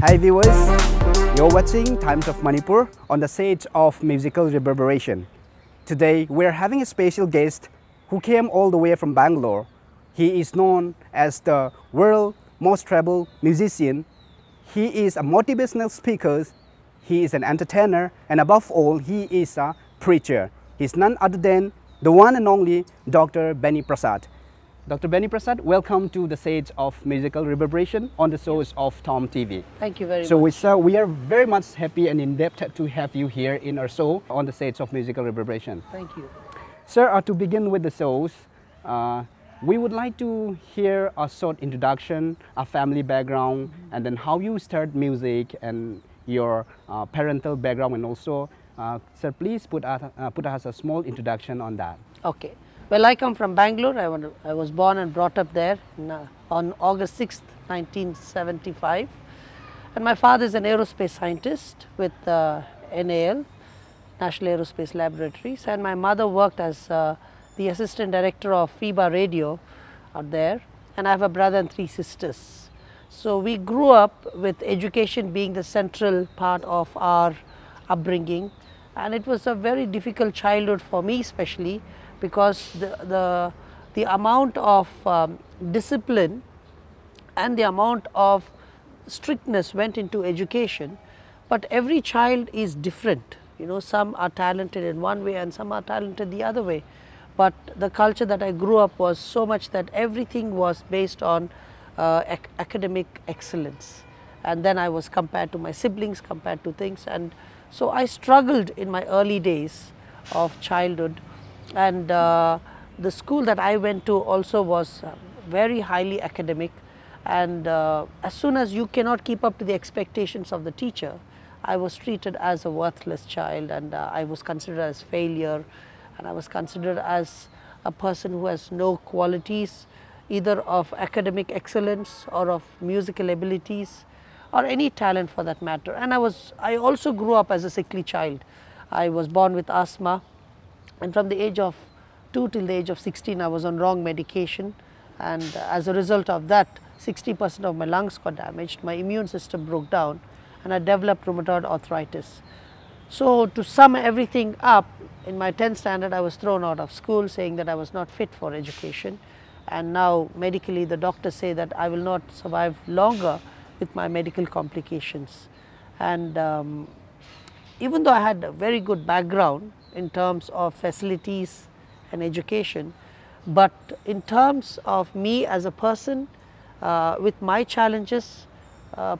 Hi viewers, you're watching Times of Manipur on the stage of musical Reverberation. Today we're having a special guest who came all the way from Bangalore. He is known as the world's most traveled musician. He is a motivational speaker, he is an entertainer, and above all, he is a preacher. He's none other than the one and only Dr. Benny Prasad. Dr. Benny Prasad, welcome to the stage of musical Reverberation on the shows of TOMTV. Thank you very much. So we are very much happy and indebted to have you here in our show on the stage of musical Reverberation. Thank you. Sir, to begin with the shows, we would like to hear a short introduction, a family background, and then how you start music and your parental background, and also, sir, please put us a small introduction on that. Okay. Well, I come from Bangalore. I was born and brought up there on August 6th, 1975. And my father is an aerospace scientist with NAL, National Aerospace Laboratories. And my mother worked as the assistant director of FIBA radio out there. And I have a brother and 3 sisters. So we grew up with education being the central part of our upbringing. And it was a very difficult childhood for me especially, because the amount of discipline and the amount of strictness went into education. But every child is different. You know, some are talented in one way and some are talented the other way. But the culture that I grew up was so much that everything was based on academic excellence. And then I was compared to my siblings, compared to things. And so I struggled in my early days of childhood. And the school that I went to also was very highly academic, and as soon as you cannot keep up to the expectations of the teacher, I was treated as a worthless child, and I was considered as failure, and I was considered as a person who has no qualities either of academic excellence or of musical abilities or any talent for that matter. And I also grew up as a sickly child. I was born with asthma. And from the age of 2 till the age of 16, I was on wrong medication, and as a result of that, 60% of my lungs got damaged, my immune system broke down, and I developed rheumatoid arthritis. So to sum everything up, in my 10th standard, I was thrown out of school saying that I was not fit for education, and now medically the doctors say that I will not survive longer with my medical complications. And even though I had a very good background in terms of facilities and education, but in terms of me as a person, with my challenges,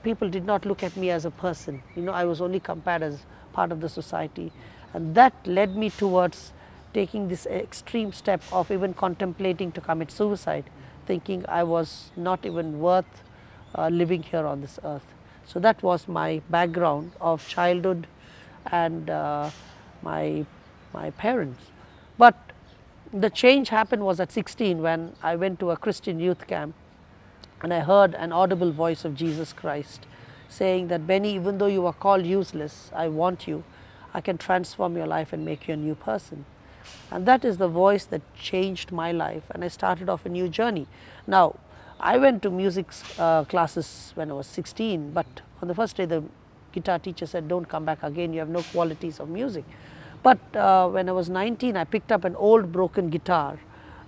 people did not look at me as a person. You know, I was only compared as part of the society, and that led me towards taking this extreme step of even contemplating to commit suicide, thinking I was not even worth living here on this earth. So that was my background of childhood and my parents. But the change happened was at 16 when I went to a Christian youth camp, and I heard an audible voice of Jesus Christ saying that, Benny, even though you are called useless, I want you. I can transform your life and make you a new person. And that is the voice that changed my life, and I started off a new journey. Now, I went to music classes when I was 16, but on the first day the guitar teacher said, don't come back again, you have no qualities of music. But when I was 19, I picked up an old broken guitar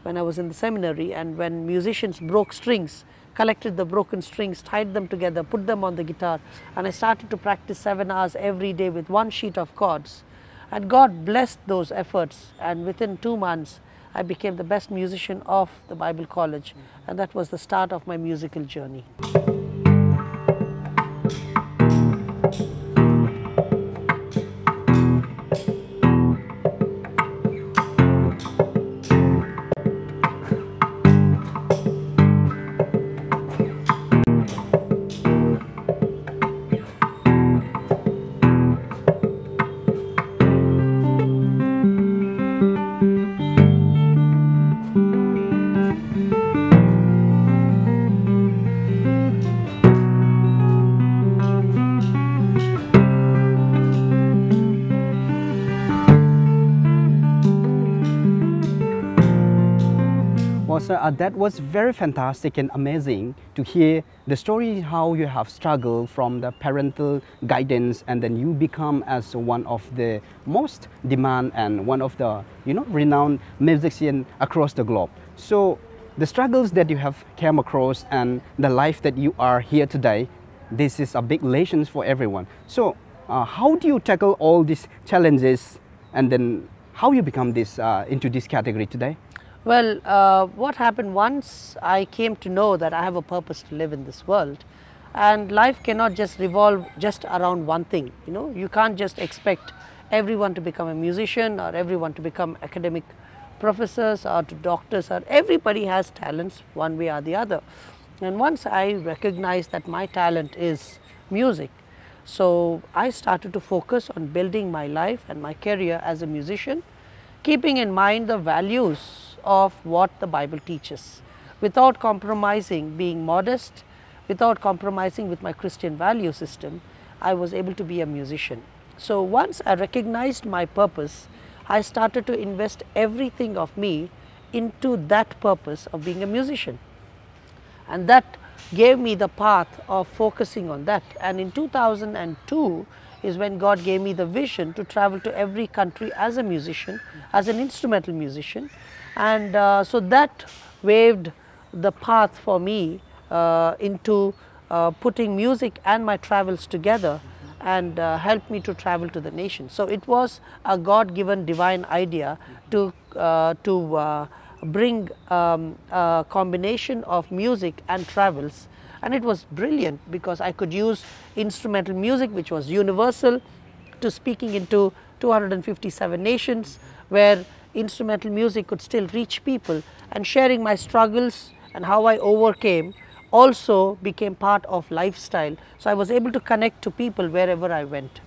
when I was in the seminary, and when musicians broke strings, collected the broken strings, tied them together, put them on the guitar, and I started to practice 7 hours every day with 1 sheet of chords. And God blessed those efforts, and within 2 months, I became the best musician of the Bible College, and that was the start of my musical journey. Pastor, that was very fantastic and amazing to hear the story how you have struggled from the parental guidance, and then you become as one of the most demand and one of the renowned musician across the globe. So the struggles that you have came across and the life that you are here today, this is a big lesson for everyone. So how do you tackle all these challenges, and then how you become this into this category today? Well, what happened once I came to know that I have a purpose to live in this world, and life cannot just revolve just around one thing. You can't just expect everyone to become a musician or everyone to become academic professors or to doctors, or everybody has talents one way or the other. And once I recognized that my talent is music, so I started to focus on building my life and my career as a musician, keeping in mind the values of what the Bible teaches, without compromising, being modest, without compromising with my Christian value system. I was able to be a musician. So once I recognized my purpose, I started to invest everything of me into that purpose of being a musician, and that gave me the path of focusing on that. And in 2002 is when God gave me the vision to travel to every country as a musician, as an instrumental musician. And so that waved the path for me into putting music and my travels together, and helped me to travel to the nation. So it was a God-given divine idea to bring a combination of music and travels, and it was brilliant because I could use instrumental music, which was universal, to speaking into 257 nations, where instrumental music could still reach people, and sharing my struggles and how I overcame also became part of lifestyle. So I was able to connect to people wherever I went.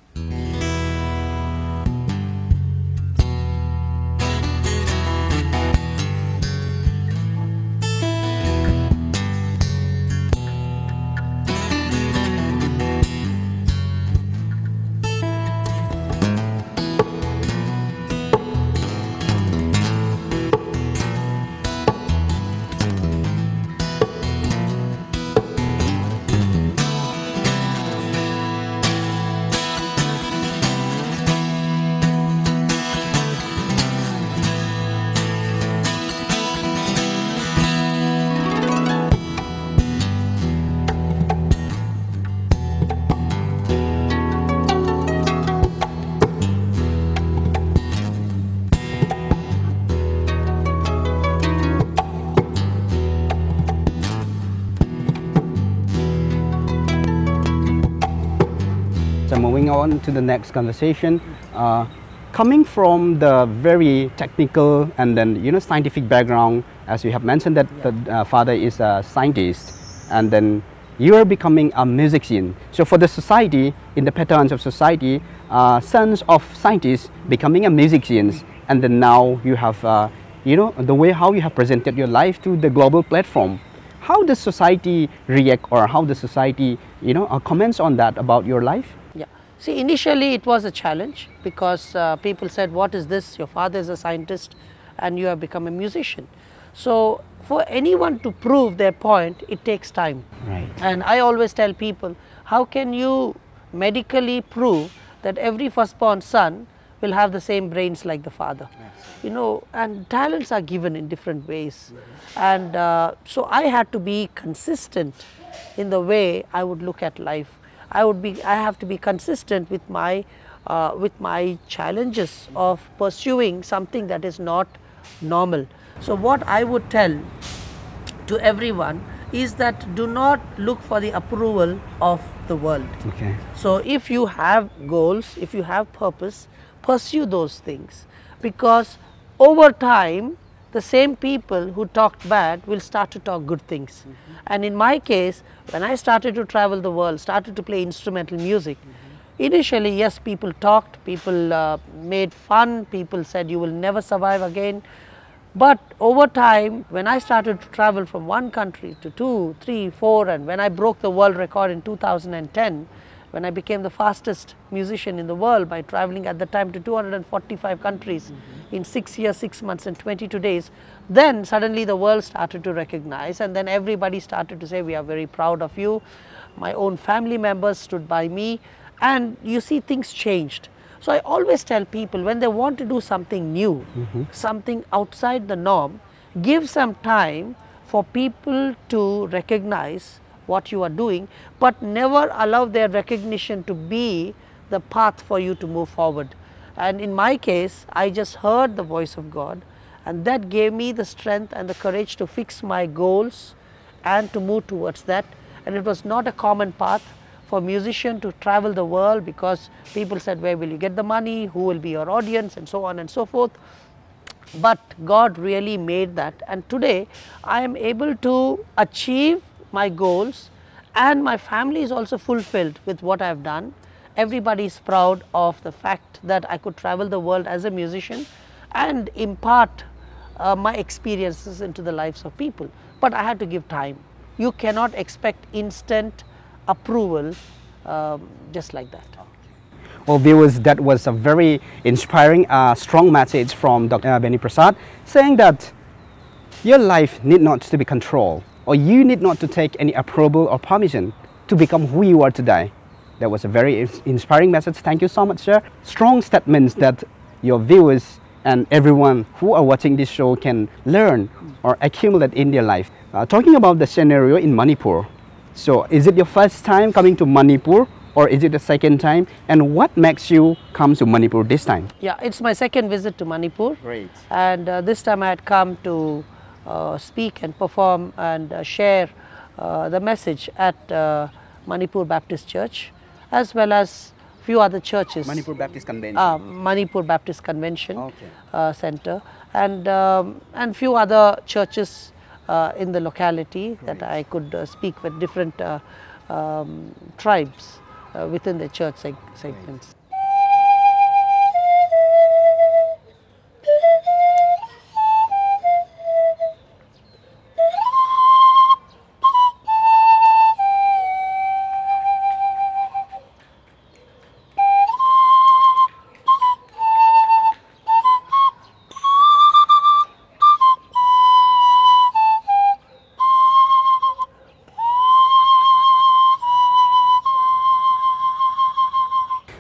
So moving on to the next conversation, coming from the very technical and then scientific background, as you have mentioned that the father is a scientist, and then you are becoming a musician. So for the society, in the patterns of society, sons of scientists becoming a musicians, and then now you have the way how you have presented your life to the global platform. How does society react, or how the society comments on that about your life? Yeah. See, initially it was a challenge because people said, what is this? Your father is a scientist and you have become a musician. So for anyone to prove their point, it takes time. Right. And I always tell people, how can you medically prove that every firstborn son will have the same brains like the father? Yes. And talents are given in different ways. And so I had to be consistent in the way I would look at life. I have to be consistent with my challenges of pursuing something that is not normal. So what I would tell to everyone is that do not look for the approval of the world. Okay. So if you have goals, if you have purpose, pursue those things, because over time the same people who talked bad will start to talk good things. And in my case, when I started to travel the world, started to play instrumental music, initially, yes, people talked, people made fun, people said you will never survive again. But over time, when I started to travel from one country to 2, 3, 4, and when I broke the world record in 2010, when I became the fastest musician in the world by traveling at the time to 245 countries in 6 years, 6 months and 22 days, then suddenly the world started to recognize, and then everybody started to say, we are very proud of you. My own family members stood by me, and you see things changed. So I always tell people, when they want to do something new, something outside the norm, give some time for people to recognize what you are doing, but never allow their recognition to be the path for you to move forward. And in my case, I just heard the voice of God, and that gave me the strength and the courage to fix my goals and to move towards that. And it was not a common path for a musician to travel the world, because people said, where will you get the money, who will be your audience, and so on and so forth. But God really made that, and today I am able to achieve my goals, and my family is also fulfilled with what I have done. Everybody is proud of the fact that I could travel the world as a musician and impart my experiences into the lives of people. But I had to give time. You cannot expect instant approval just like that. Well, viewers, that was a very inspiring, strong message from Dr. Benny Prasad, saying that your life need not to be controlled, or you need not to take any approval or permission to become who you are today. That was a very inspiring message. Thank you so much, sir. Strong statements that your viewers and everyone who are watching this show can learn or accumulate in their life. Talking about the scenario in Manipur, so is it your first time coming to Manipur, or is it the second time? And what makes you come to Manipur this time? Yeah, it's my second visit to Manipur. Great. And this time I had come to speak and perform and share the message at Manipur Baptist Church, as well as few other churches. Manipur Baptist Convention. Manipur Baptist Convention Okay. Center, and few other churches in the locality. Great. That I could speak with different tribes within the church segments.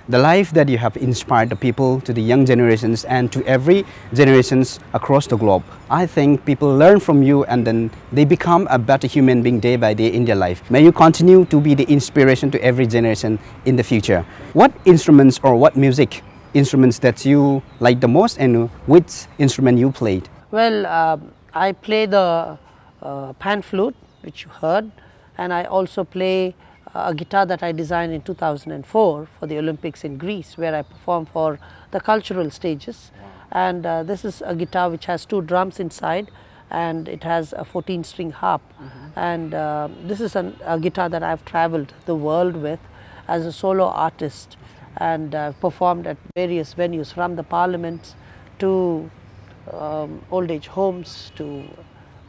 The life that you have inspired the people, to the young generations and to every generations across the globe. I think people learn from you, and then they become a better human being day by day in their life. May you continue to be the inspiration to every generation in the future. What instruments or what music instruments that you like the most, and which instrument you played? Well, I play the pan flute, which you heard, and I also play a guitar that I designed in 2004 for the Olympics in Greece, where I perform for the cultural stages. Wow. And this is a guitar which has 2 drums inside, and it has a 14-string harp. And this is a guitar that I've traveled the world with as a solo artist, and performed at various venues, from the parliaments to old age homes to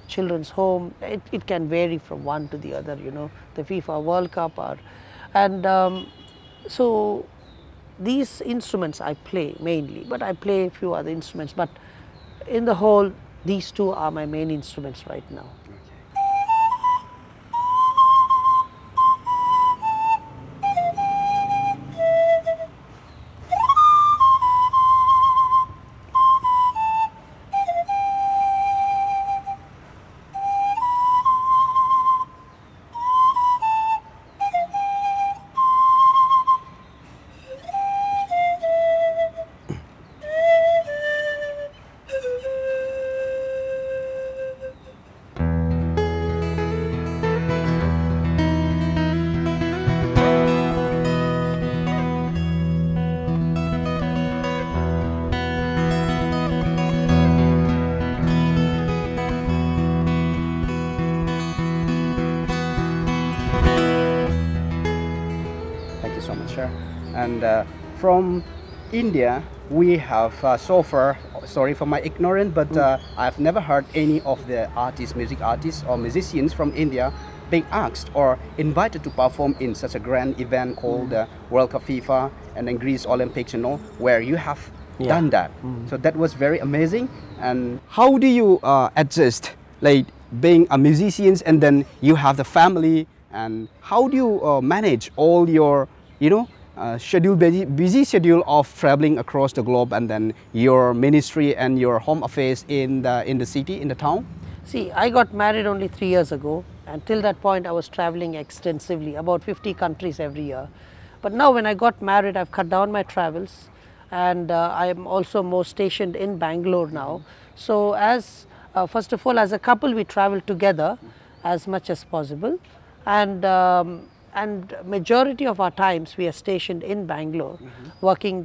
children's home. It can vary from one to the other, you know, the FIFA World Cup. And so these instruments I play mainly, but I play a few other instruments. But in the whole, these 2 are my main instruments right now. And from India, we have so far, sorry for my ignorance, but I've never heard any of the artists, music artists or musicians from India being asked or invited to perform in such a grand event called the World Cup FIFA and then Greece Olympics, where you have done that. So that was very amazing. And how do you adjust, like being a musician and then you have the family, and how do you manage all your, busy schedule of traveling across the globe and then your ministry and your home affairs in the city, in the town? See, I got married only 3 years ago, and till that point I was traveling extensively, about 50 countries every year. But now when I got married, I've cut down my travels, and I am also more stationed in Bangalore now. So as first of all, as a couple, we travel together as much as possible, and majority of our times we are stationed in Bangalore, working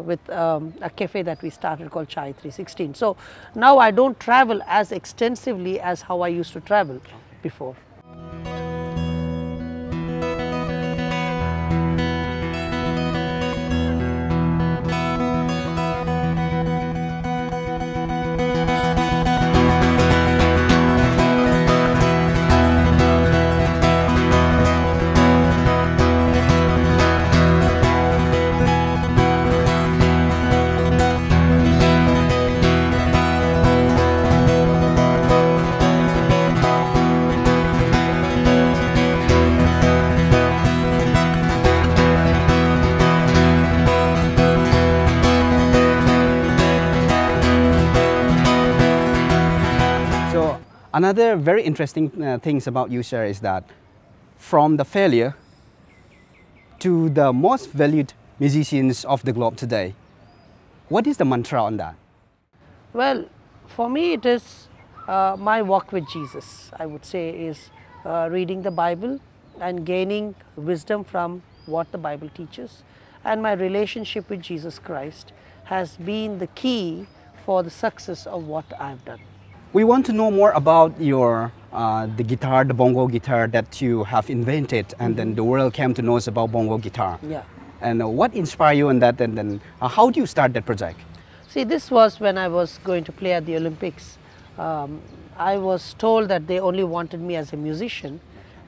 with a cafe that we started called Chai 316. So now I don't travel as extensively as how I used to travel before. Another very interesting things about you, sir, is that from the failure to the most valued musicians of the globe today, what is the mantra on that? Well, for me it is my walk with Jesus, I would say, is reading the Bible and gaining wisdom from what the Bible teaches. And my relationship with Jesus Christ has been the key for the success of what I've done. We want to know more about your the guitar, the bongo guitar that you have invented, and then the world came to know about bongo guitar. Yeah. And what inspired you in that, and then how do you start that project? See, this was when I was going to play at the Olympics. I was told that they only wanted me as a musician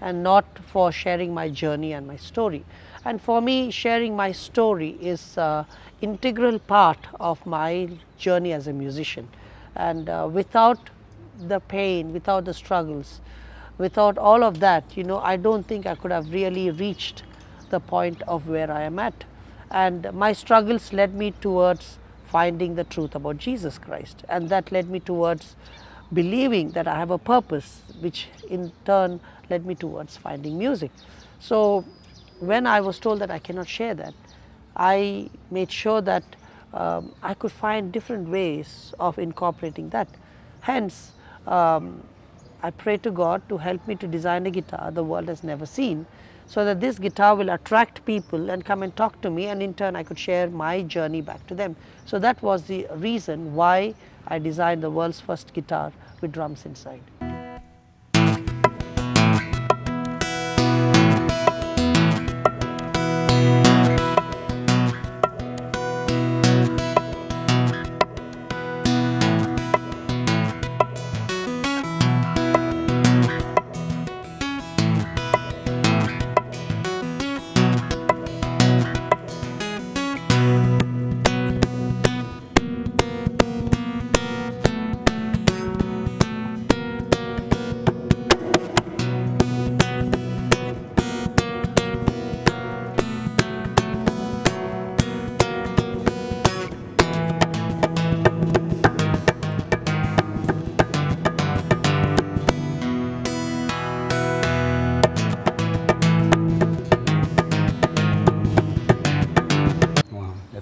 and not for sharing my journey and my story. And for me, sharing my story is an integral part of my journey as a musician. And without the pain, without the struggles, without all of that, I don't think I could have really reached the point of where I am at. And my struggles led me towards finding the truth about Jesus Christ. And that led me towards believing that I have a purpose, which in turn led me towards finding music. So when I was told that I cannot share that, I made sure that I could find different ways of incorporating that. Hence, I pray to God to help me to design a guitar the world has never seen, so that this guitar will attract people and come and talk to me, and in turn I could share my journey back to them. So that was the reason why I designed the world's first guitar with drums inside.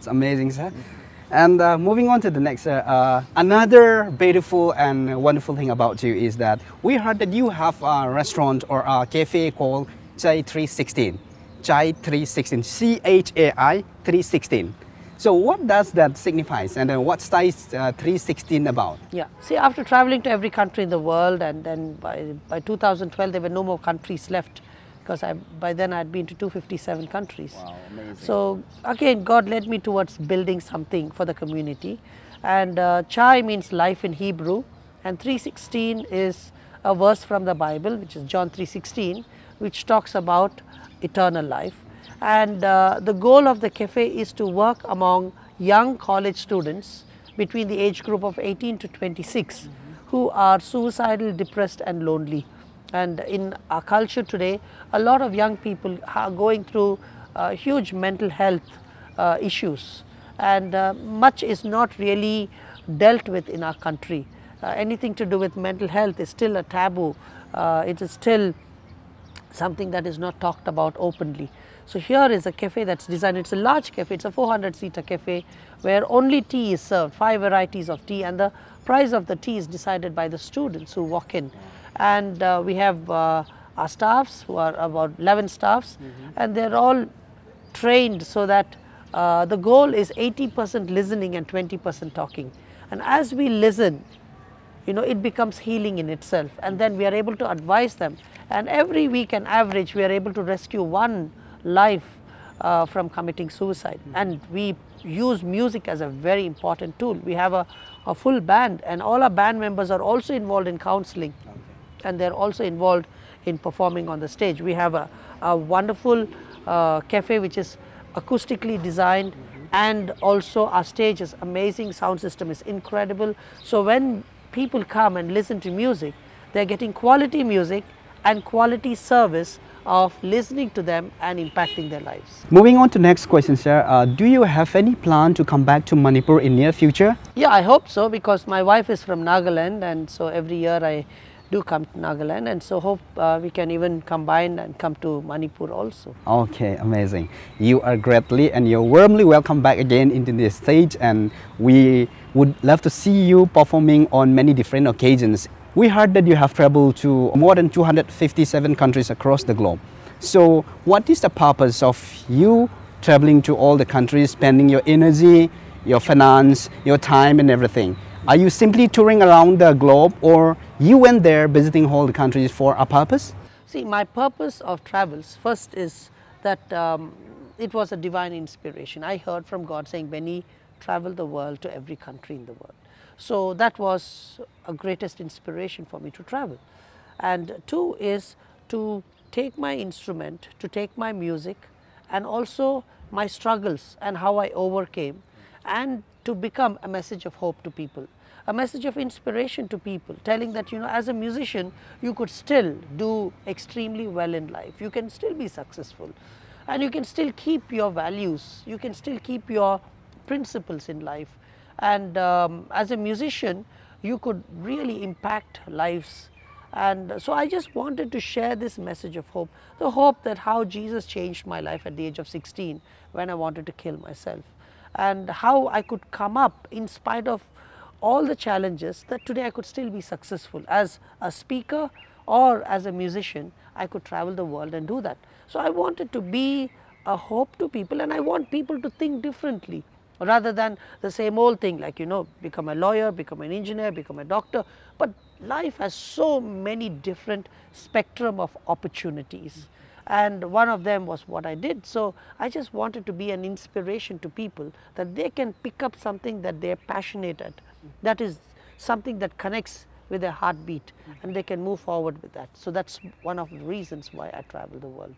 Amazing, sir. And moving on to the next, another beautiful and wonderful thing about you is that we heard that you have a restaurant or a cafe called Chai 316. Chai 316, C-H-A-I 316. So what does that signify, and what is 316 about? Yeah, see, after traveling to every country in the world, and then by 2012 there were no more countries left, because by then I had been to 257 countries. Wow, amazing. So again, God led me towards building something for the community. And Chai means life in Hebrew, and 316 is a verse from the Bible, which is John 3:16, which talks about eternal life. And the goal of the cafe is to work among young college students between the age group of 18 to 26 who are suicidal, depressed and lonely. And in our culture today, a lot of young people are going through huge mental health issues, and much is not really dealt with in our country. Anything to do with mental health is still a taboo. It is still something that is not talked about openly. So here is a cafe that's designed, it's a large cafe, it's a 400-seater cafe where only tea is served, 5 varieties of tea, and the price of the tea is decided by the students who walk in. And we have our staffs, who are about 11 staffs, and they're all trained so that the goal is 80% listening and 20% talking. And as we listen, you know, it becomes healing in itself, and then we are able to advise them. And every week on average, we are able to rescue one life from committing suicide. And we use music as a very important tool. We have a full band, and all our band members are also involved in counseling, and they're also involved in performing on the stage. We have a wonderful cafe which is acoustically designed, and also our stage is amazing, sound system is incredible. So when people come and listen to music, they're getting quality music and quality service of listening to them and impacting their lives. Moving on to next question, sir. Do you have any plan to come back to Manipur in near future? Yeah, I hope so, because my wife is from Nagaland, and so every year I do come to Nagaland, and so hope we can even combine and come to Manipur also. Okay, amazing. You are greatly and you're warmly welcome back again into this stage, and we would love to see you performing on many different occasions. We heard that you have traveled to more than 257 countries across the globe. So what is the purpose of you traveling to all the countries, spending your energy, your finance, your time and everything? Are you simply touring around the globe, or you went there visiting all the countries for a purpose? See, my purpose of travels first is that it was a divine inspiration. I heard from God saying, Benny, travel the world to every country in the world. So that was a greatest inspiration for me to travel. And two is to take my instrument, to take my music, and also my struggles and how I overcame, and to become a message of hope to people, a message of inspiration to people, telling that, you know, as a musician, you could still do extremely well in life. You can still be successful, and you can still keep your values, you can still keep your principles in life. And as a musician, you could really impact lives. And so I just wanted to share this message of hope, the hope that how Jesus changed my life at the age of 16 when I wanted to kill myself, and how I could come up in spite of all the challenges, that today I could still be successful as a speaker or as a musician. I could travel the world and do that. So I wanted to be a hope to people, and I want people to think differently rather than the same old thing, like, you know, become a lawyer, become an engineer, become a doctor. But life has so many different spectrum of opportunities, and one of them was what I did. So I just wanted to be an inspiration to people, that they can pick up something that they're passionate at, that is something that connects with their heartbeat, and they can move forward with that. So that's one of the reasons why I travel the world.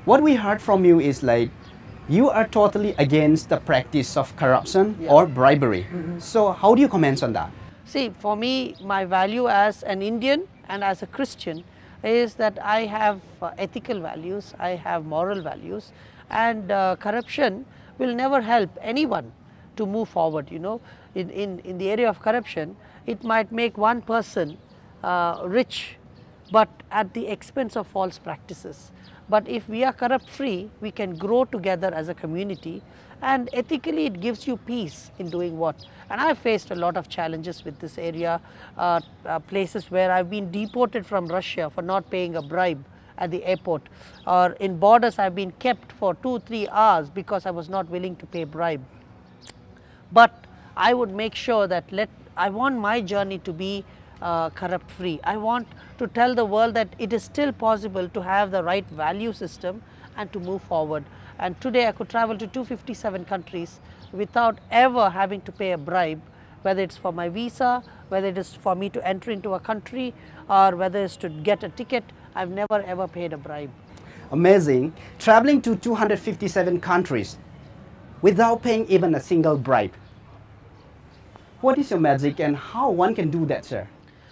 What we heard from you is like, you are totally against the practice of corruption or bribery. So how do you comment on that? See, for me, my value as an Indian and as a Christian is that I have ethical values, I have moral values, and corruption will never help anyone to move forward. You know, in the area of corruption, it might make one person rich, but at the expense of false practices. But if we are corrupt free, we can grow together as a community, and ethically it gives you peace in doing what. And I've faced a lot of challenges with this area, places where I've been deported from Russia for not paying a bribe at the airport, or in borders I've been kept for 2-3 hours because I was not willing to pay bribe. But I would make sure that I want my journey to be corrupt free. I want to tell the world that it is still possible to have the right value system and to move forward. And today I could travel to 257 countries without ever having to pay a bribe, whether it's for my visa, whether it is for me to enter into a country, or whether it's to get a ticket. I've never ever paid a bribe. Amazing. Traveling to 257 countries without paying even a single bribe. What is your magic and how one can do that, sir?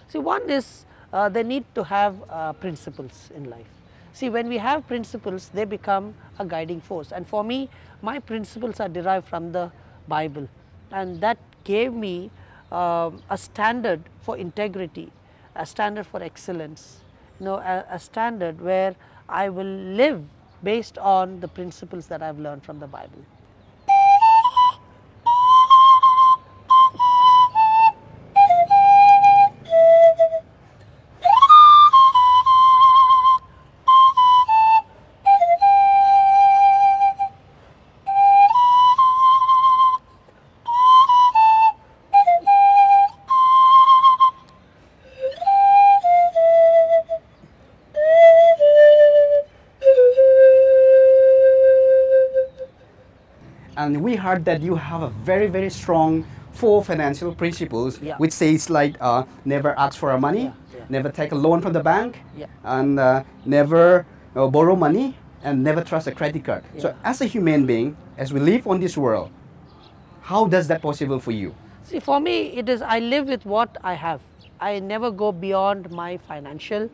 See, one is they need to have principles in life. See, when we have principles, they become a guiding force. And for me, my principles are derived from the Bible. And that gave me a standard for integrity, a standard for excellence, a standard where I will live based on the principles that I've learned from the Bible. And we heard that you have a very, very strong 4 financial principles, Yeah. which says like never ask for money, never take a loan from the bank, and never borrow money, and never trust a credit card. So as a human being, as we live on this world, how does that possible for you? See, for me, it is I live with what I have. I never go beyond my financial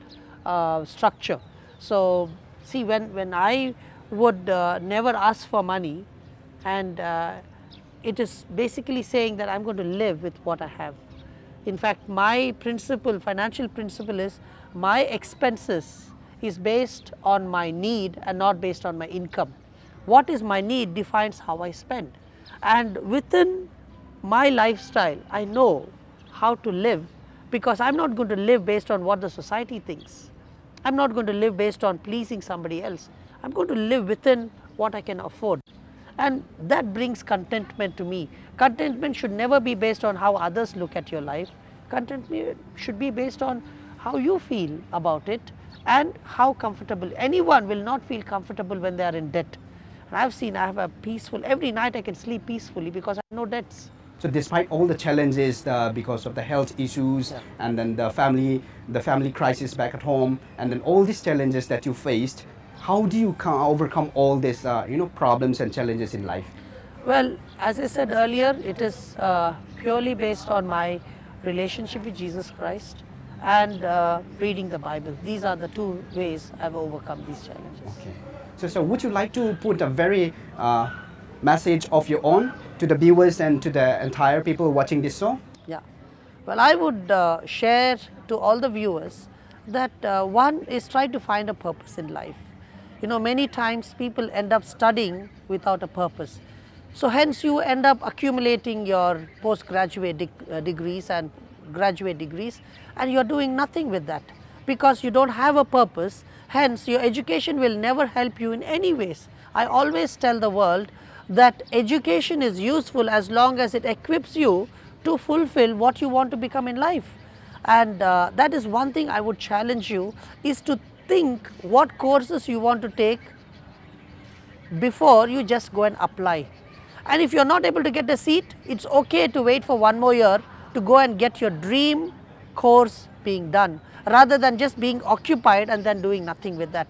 structure. So, see, when I would never ask for money, and it is basically saying that I'm going to live with what I have. In fact, my principle, financial principle is my expenses is based on my need and not based on my income. What is my need defines how I spend. And within my lifestyle, I know how to live, because I'm not going to live based on what the society thinks. I'm not going to live based on pleasing somebody else. I'm going to live within what I can afford. And that brings contentment to me. Contentment should never be based on how others look at your life. Contentment should be based on how you feel about it and how comfortable. Anyone will not feel comfortable when they are in debt. And I've seen, I have a peaceful, every night I can sleep peacefully because I have no debts. So despite all the challenges because of the health issues and then the family crisis back at home, and then all these challenges that you faced, how do you overcome all these problems and challenges in life? Well, as I said earlier, it is purely based on my relationship with Jesus Christ and reading the Bible. These are the 2 ways I've overcome these challenges. Okay. So would you like to put a very message of your own to the viewers and to the entire people watching this show? Yeah. Well, I would share to all the viewers that one is try to find a purpose in life. Many times people end up studying without a purpose. So hence you end up accumulating your postgraduate degrees and graduate degrees, and you're doing nothing with that because you don't have a purpose. Hence your education will never help you in any ways. I always tell the world that education is useful as long as it equips you to fulfill what you want to become in life. And that is one thing I would challenge you, is to think what courses you want to take before you just go and apply. And if you're not able to get a seat, it's okay to wait for 1 more year to go and get your dream course being done, rather than just being occupied and then doing nothing with that.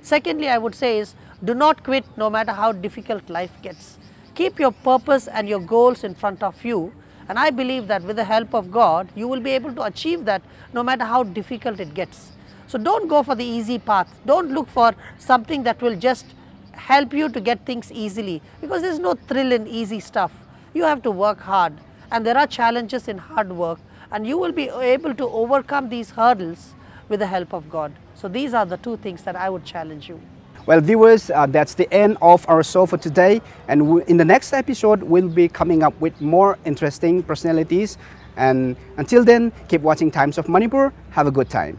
Secondly, I would say is, do not quit no matter how difficult life gets. Keep your purpose and your goals in front of you, and I believe that with the help of God, you will be able to achieve that no matter how difficult it gets. So don't go for the easy path. Don't look for something that will just help you to get things easily, because there's no thrill in easy stuff. You have to work hard, and there are challenges in hard work, and you will be able to overcome these hurdles with the help of God. So these are the 2 things that I would challenge you. Well, viewers, that's the end of our show for today, and in the next episode we'll be coming up with more interesting personalities. And until then, keep watching Times of Manipur. Have a good time.